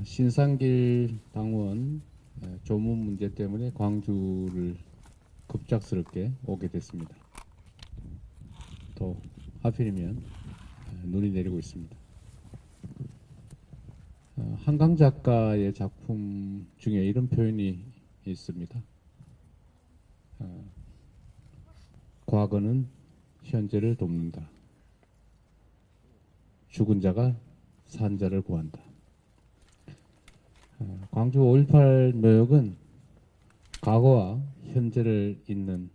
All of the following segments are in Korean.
신상길 당원 조문 문제 때문에 광주를 급작스럽게 오게 됐습니다. 또 하필이면 눈이 내리고 있습니다. 한강 작가의 작품 중에 이런 표현이 있습니다. 과거는 현재를 돕는다. 죽은 자가 산 자를 구한다. 광주 5.18 묘역은 과거와 현재를 잇는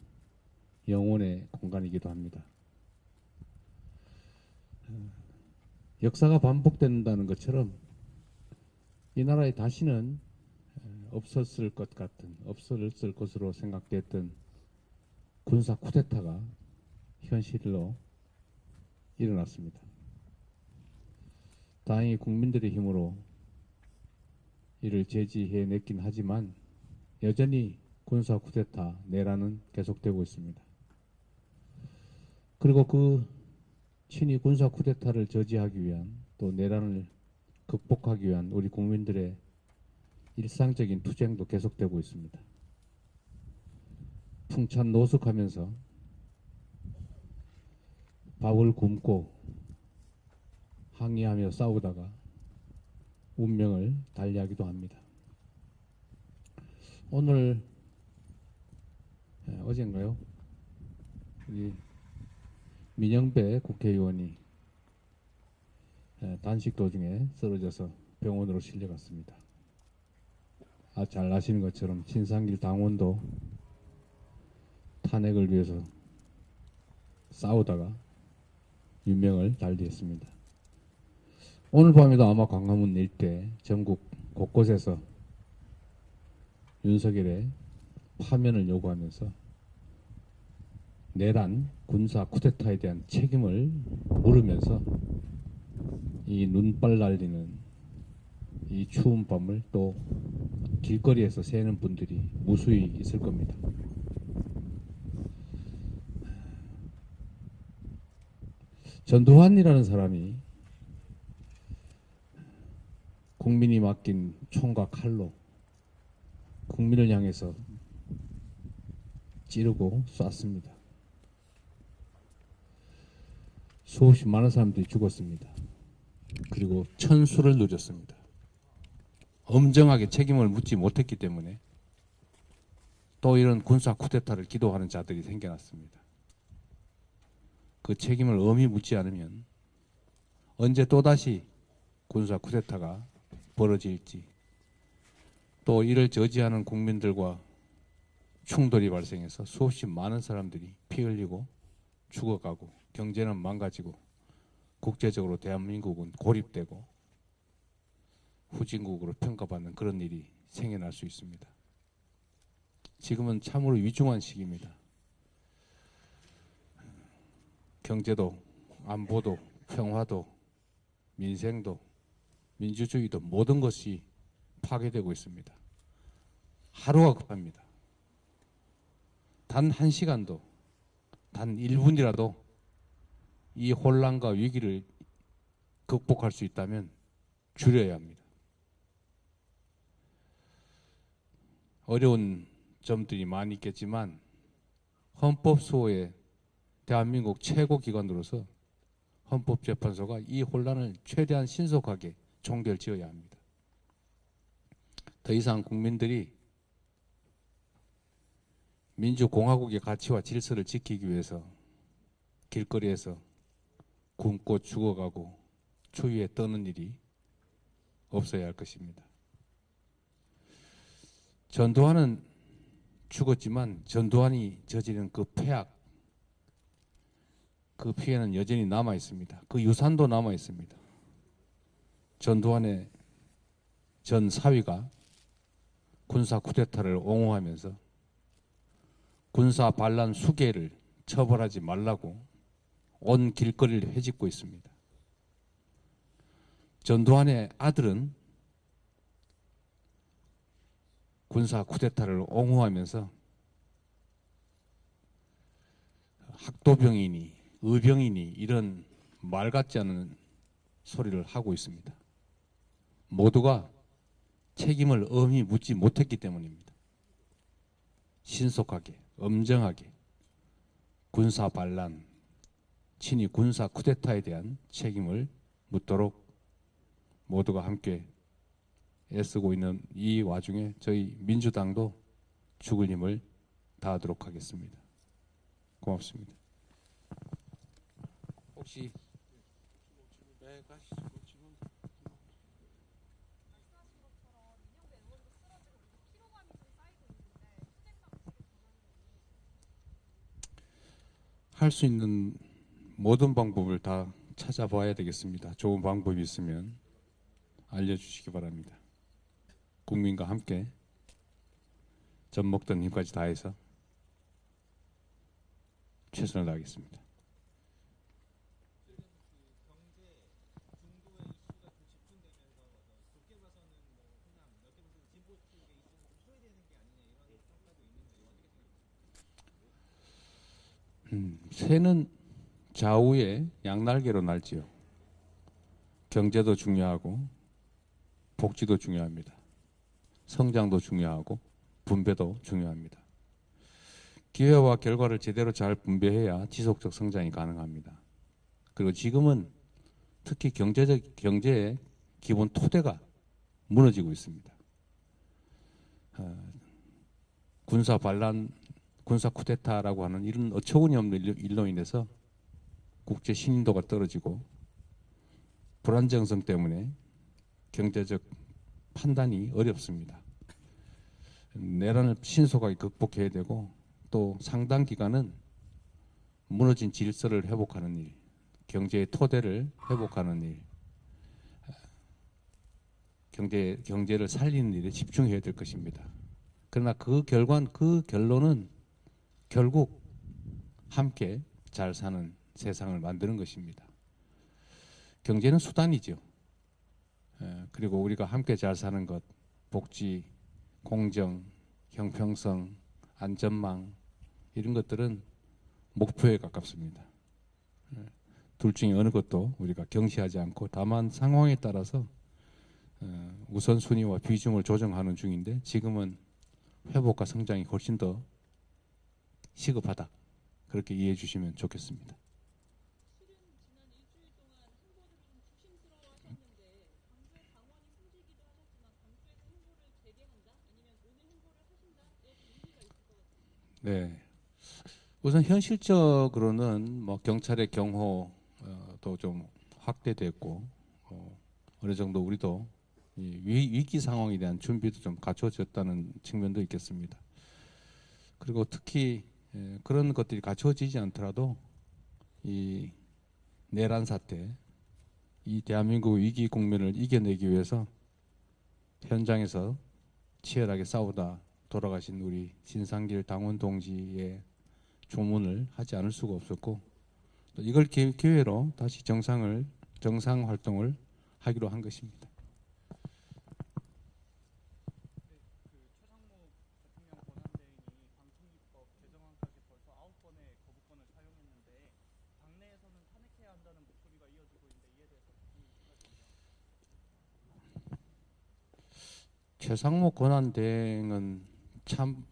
영혼의 공간이기도 합니다. 역사가 반복된다는 것처럼 이 나라에 다시는 없었을 것 같은, 없었을 것으로 생각됐던 군사 쿠데타가 현실로 일어났습니다. 다행히 국민들의 힘으로 이를 제지해냈긴 하지만 여전히 군사 쿠데타 내란은 계속되고 있습니다. 그리고 그 친위 군사 쿠데타를 저지하기 위한 또 내란을 극복하기 위한 우리 국민들의 일상적인 투쟁도 계속되고 있습니다. 풍찬 노숙하면서 밥을 굶고 항의하며 싸우다가 운명을 달리하기도 합니다. 오늘 어젠가요? 우리 민영배 국회의원이 단식 도중에 쓰러져서 병원으로 실려갔습니다. 잘 아시는 것처럼 신상길 당원도 탄핵을 위해서 싸우다가 운명을 달리했습니다. 오늘 밤에도 아마 광화문 일대 전국 곳곳에서 윤석열의 파면을 요구하면서 내란 군사 쿠데타에 대한 책임을 물으면서 이 눈발 날리는 이 추운 밤을 또 길거리에서 새는 분들이 무수히 있을 겁니다. 전두환이라는 사람이 국민이 맡긴 총과 칼로 국민을 향해서 찌르고 쐈습니다. 수없이 많은 사람들이 죽었습니다. 그리고 천수를 누렸습니다. 엄정하게 책임을 묻지 못했기 때문에 또 이런 군사 쿠데타를 기도하는 자들이 생겨났습니다. 그 책임을 엄히 묻지 않으면 언제 또다시 군사 쿠데타가 벌어질지, 또 이를 저지하는 국민들과 충돌이 발생해서 수없이 많은 사람들이 피 흘리고 죽어가고 경제는 망가지고 국제적으로 대한민국은 고립되고 후진국으로 평가받는 그런 일이 생겨날 수 있습니다. 지금은 참으로 위중한 시기입니다. 경제도, 안보도, 평화도, 민생도, 민주주의도 모든 것이 파괴되고 있습니다. 하루가 급합니다. 단 1시간도, 단 1분이라도 이 혼란과 위기를 극복할 수 있다면 줄여야 합니다. 어려운 점들이 많이 있겠지만 헌법수호의 대한민국 최고 기관으로서 헌법재판소가 이 혼란을 최대한 신속하게 종결지어야 합니다. 더 이상 국민들이 민주공화국의 가치와 질서를 지키기 위해서 길거리에서 굶고 죽어가고 추위에 떠는 일이 없어야 할 것입니다. 전두환은 죽었지만 전두환이 저지른 그 폐악, 그 피해는 여전히 남아 있습니다. 그 유산도 남아 있습니다. 전두환의 전 사위가 군사 쿠데타를 옹호하면서 군사 반란 수괴를 처벌하지 말라고 온 길거리를 헤집고 있습니다. 전두환의 아들은 군사 쿠데타를 옹호하면서 학도병이니 의병이니 이런 말 같지 않은 소리를 하고 있습니다. 모두가 책임을 엄히 묻지 못했기 때문입니다. 신속하게, 엄정하게 군사 반란, 친위 군사 쿠데타에 대한 책임을 묻도록 모두가 함께 애쓰고 있는 이 와중에 저희 민주당도 죽을 힘을 다하도록 하겠습니다. 고맙습니다. 혹시 할 수 있는 모든 방법을 다 찾아봐야 되겠습니다. 좋은 방법이 있으면 알려주시기 바랍니다. 국민과 함께 젖 먹던 힘까지 다해서 최선을 다하겠습니다. 새는 좌우에 양날개로 날지요. 경제도 중요하고 복지도 중요합니다. 성장도 중요하고 분배도 중요합니다. 기회와 결과를 제대로 잘 분배해야 지속적 성장이 가능합니다. 그리고 지금은 특히 경제의 기본 토대가 무너지고 있습니다. 군사 반란, 군사 쿠데타라고 하는 이런 어처구니 없는 일로 인해서 국제 신인도가 떨어지고 불안정성 때문에 경제적 판단이 어렵습니다. 내란을 신속하게 극복해야 되고 또 상당 기간은 무너진 질서를 회복하는 일, 경제의 토대를 회복하는 일, 경제를 살리는 일에 집중해야 될 것입니다. 그러나 그 결론은 결국 함께 잘 사는 세상을 만드는 것입니다. 경제는 수단이죠. 그리고 우리가 함께 잘 사는 것, 복지, 공정, 형평성, 안전망 이런 것들은 목표에 가깝습니다. 둘 중에 어느 것도 우리가 경시하지 않고 다만 상황에 따라서 우선순위와 비중을 조정하는 중인데 지금은 회복과 성장이 훨씬 더 시급하다. 그렇게 이해해 주시면 좋겠습니다. 실은 지난 일주일 동안 행보들을 좀 조심스러워하셨는데 광주의 강원이 숨지기도 하셨지만 광주에서 행보를 재개한다? 아니면 오늘 행보를 하신다?에 의미가 있을 것 같습니다. 네. 우선 현실적으로는 뭐 경찰의 경호도 좀 확대됐고 어느 정도 우리도 이 위기 상황에 대한 준비도 좀 갖춰졌다는 측면도 있겠습니다. 그리고 특히 그런 것들이 갖춰지지 않더라도 이 내란 사태, 이 대한민국 위기 국면을 이겨내기 위해서 현장에서 치열하게 싸우다 돌아가신 우리 신상길 당원 동지의 조문을 하지 않을 수가 없었고 또 이걸 기회로 다시 정상 활동을 하기로 한 것입니다. 최상무 대통령 권한대행이 방통위법 개정안까지 벌써 9번의 거부권을 사용했는데 당내에서는 탄핵해야 한다는 목소리가 이어지고 있는데 이에 대해서 무슨 생각이신가요? 최상무 권한대행은 참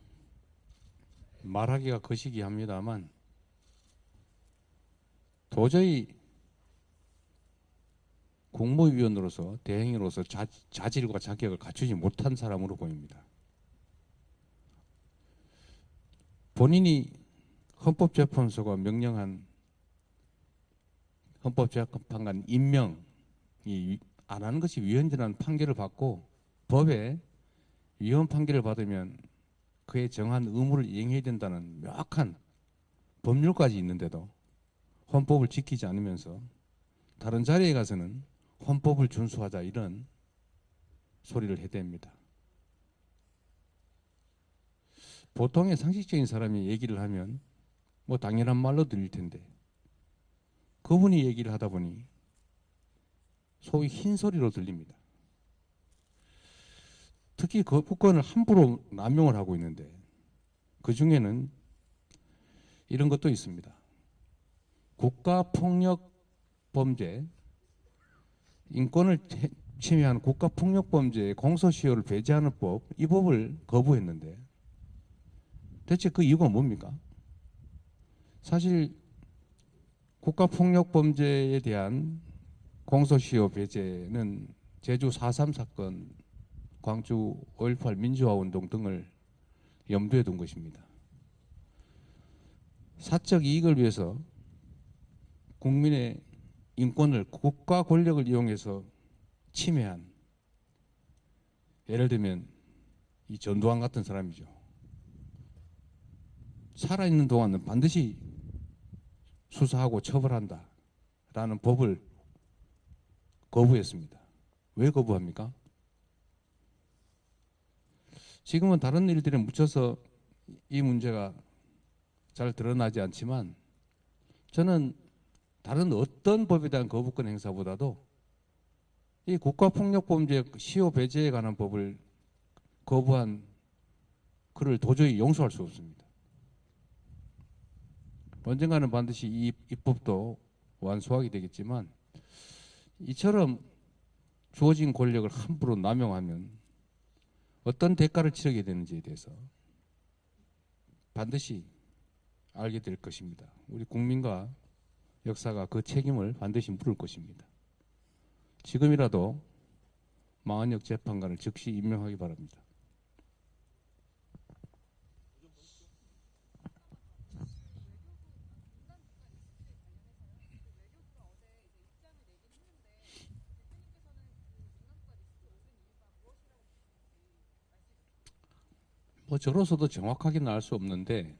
말하기가 거시기합니다만 도저히 국무위원으로서 대행으로서 자질과 자격을 갖추지 못한 사람으로 보입니다. 본인이 헌법재판소가 명령한 헌법재판관 임명이 안 하는 것이 위헌이라는 판결을 받고 법에 위헌 판결을 받으면 그에 정한 의무를 이행해야 된다는 명확한 법률까지 있는데도 헌법을 지키지 않으면서 다른 자리에 가서는 헌법을 준수하자 이런 소리를 해댑니다. 보통의 상식적인 사람이 얘기를 하면 뭐 당연한 말로 들릴 텐데 그분이 얘기를 하다 보니 소위 흰소리로 들립니다. 특히 그 법권을 함부로 남용을 하고 있는데 그 중에는 이런 것도 있습니다. 국가폭력범죄 인권을 침해하는 국가폭력범죄의 공소시효를 배제하는 법, 이 법을 거부했는데 대체 그 이유가 뭡니까? 사실 국가폭력범죄에 대한 공소시효 배제는 제주 4.3 사건, 광주 5.18 민주화운동 등을 염두에 둔 것입니다. 사적 이익을 위해서 국민의 인권을 국가 권력을 이용해서 침해한, 예를 들면 이 전두환 같은 사람이죠. 살아있는 동안은 반드시 수사하고 처벌한다 라는 법을 거부했습니다. 왜 거부합니까? 지금은 다른 일들에 묻혀서 이 문제가 잘 드러나지 않지만 저는 다른 어떤 법에 대한 거부권 행사보다도 이 국가폭력범죄 시효 배제에 관한 법을 거부한 그를 도저히 용서할 수 없습니다. 언젠가는 반드시 이 입법도 완수하게 되겠지만 이처럼 주어진 권력을 함부로 남용하면 어떤 대가를 치르게 되는지에 대해서 반드시 알게 될 것입니다. 우리 국민과 역사가 그 책임을 반드시 물을 것입니다. 지금이라도 마은혁 재판관을 즉시 임명하기 바랍니다. 뭐 저로서도 정확하게는 알 수 없는데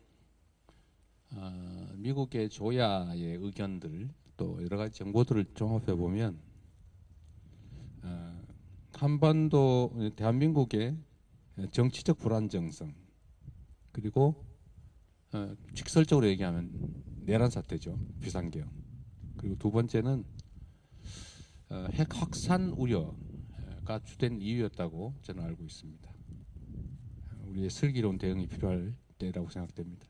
미국의 조야의 의견들 또 여러 가지 정보들을 종합해 보면 한반도 대한민국의 정치적 불안정성 그리고 직설적으로 얘기하면 내란 사태죠. 비상계엄. 그리고 두 번째는 핵 확산 우려가 주된 이유였다고 저는 알고 있습니다. 우리의 슬기로운 대응이 필요할 때라고 생각됩니다.